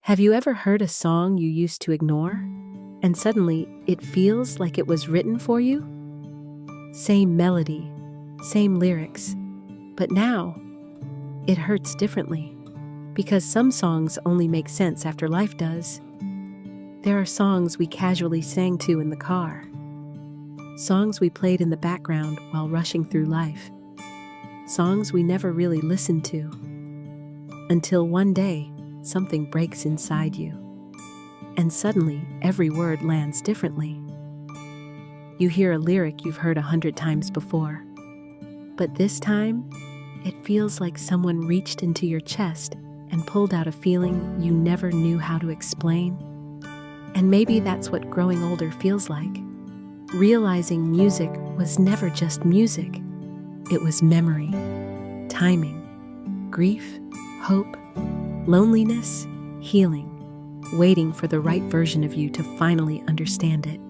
Have you ever heard a song you used to ignore, and suddenly it feels like it was written for you? Same melody, same lyrics, but now it hurts differently, because some songs only make sense after life does. There are songs we casually sang to in the car, songs we played in the background while rushing through life, songs we never really listened to, until one day something breaks inside you, and suddenly every word lands differently. You hear a lyric you've heard 100 times before, but this time, it feels like someone reached into your chest and pulled out a feeling you never knew how to explain. And maybe that's what growing older feels like. Realizing music was never just music. It was memory, timing, grief, hope, loneliness, healing, waiting for the right version of you to finally understand it.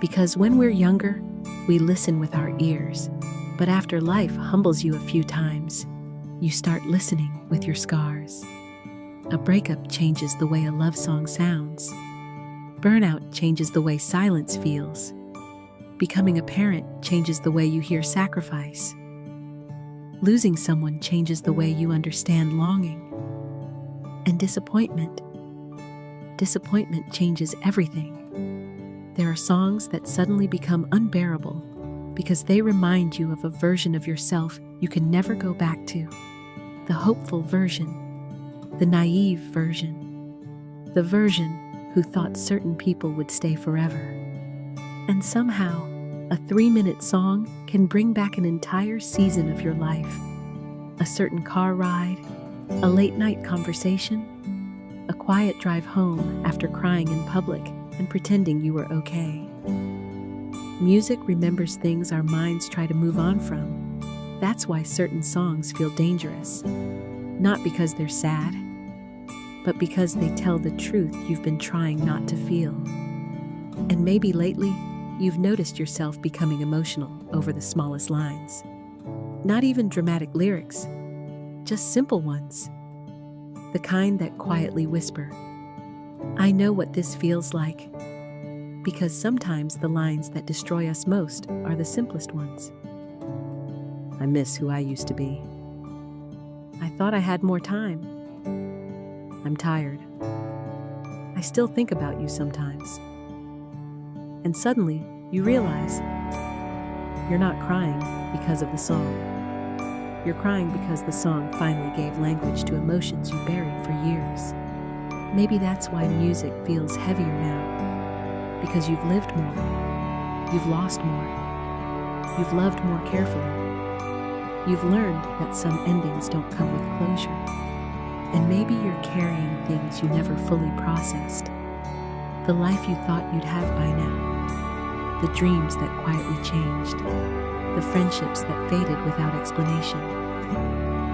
Because when we're younger, we listen with our ears. But after life humbles you a few times, you start listening with your scars. A breakup changes the way a love song sounds. Burnout changes the way silence feels. Becoming a parent changes the way you hear sacrifice. Losing someone changes the way you understand longing. And disappointment changes everything. There are songs that suddenly become unbearable because they remind you of a version of yourself you can never go back to. The hopeful version, the naive version, the version who thought certain people would stay forever. And somehow, a 3-minute song can bring back an entire season of your life. A certain car ride, a late-night conversation, a quiet drive home after crying in public and pretending you were okay. Music remembers things our minds try to move on from. That's why certain songs feel dangerous. Not because they're sad, but because they tell the truth you've been trying not to feel. And maybe lately, you've noticed yourself becoming emotional over the smallest lines. Not even dramatic lyrics, just simple ones. The kind that quietly whisper, "I know what this feels like." Because sometimes the lines that destroy us most are the simplest ones. I miss who I used to be. I thought I had more time. I'm tired. I still think about you sometimes. And suddenly, you realize you're not crying because of the song. You're crying because the song finally gave language to emotions you buried for years. Maybe that's why music feels heavier now. Because you've lived more. You've lost more. You've loved more carefully. You've learned that some endings don't come with closure. And maybe you're carrying things you never fully processed. The life you thought you'd have by now. The dreams that quietly changed. The friendships that faded without explanation.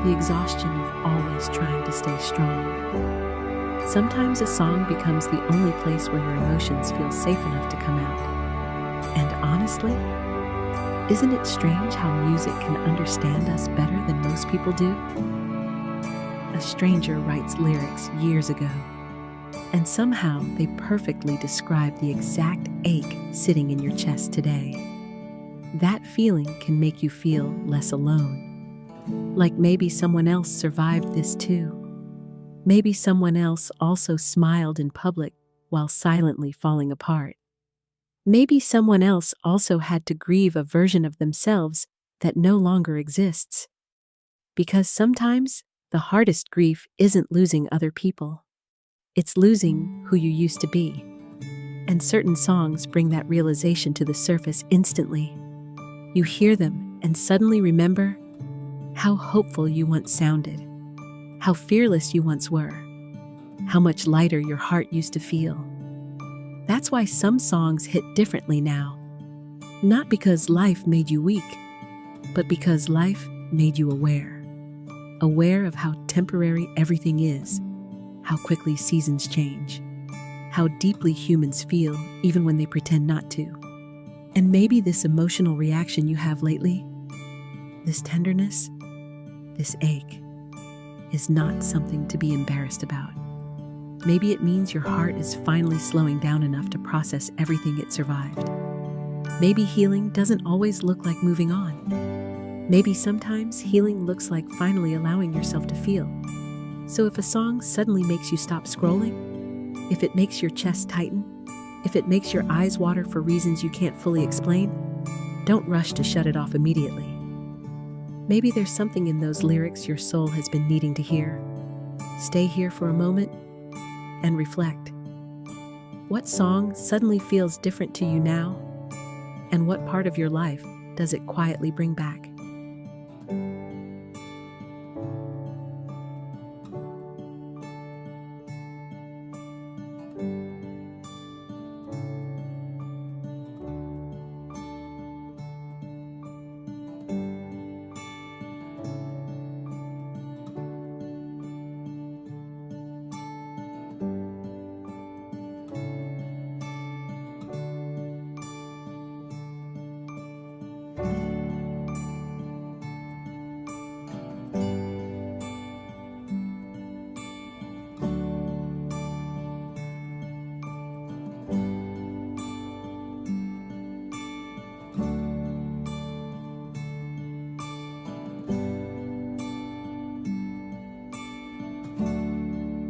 The exhaustion of always trying to stay strong. Sometimes a song becomes the only place where your emotions feel safe enough to come out. And honestly, isn't it strange how music can understand us better than most people do? A stranger writes lyrics years ago, and somehow they perfectly describe the exact ache sitting in your chest today. That feeling can make you feel less alone. Like maybe someone else survived this too. Maybe someone else also smiled in public while silently falling apart. Maybe someone else also had to grieve a version of themselves that no longer exists. Because sometimes the hardest grief isn't losing other people. It's losing who you used to be. And certain songs bring that realization to the surface instantly. You hear them and suddenly remember how hopeful you once sounded, how fearless you once were, how much lighter your heart used to feel. That's why some songs hit differently now. Not because life made you weak, but because life made you aware. Aware of how temporary everything is, how quickly seasons change, how deeply humans feel even when they pretend not to. And maybe this emotional reaction you have lately, this tenderness, this ache, is not something to be embarrassed about. Maybe it means your heart is finally slowing down enough to process everything it survived. Maybe healing doesn't always look like moving on. Maybe sometimes healing looks like finally allowing yourself to feel. So if a song suddenly makes you stop scrolling, if it makes your chest tighten, if it makes your eyes water for reasons you can't fully explain, don't rush to shut it off immediately. Maybe there's something in those lyrics your soul has been needing to hear. Stay here for a moment and reflect. What song suddenly feels different to you now? And what part of your life does it quietly bring back?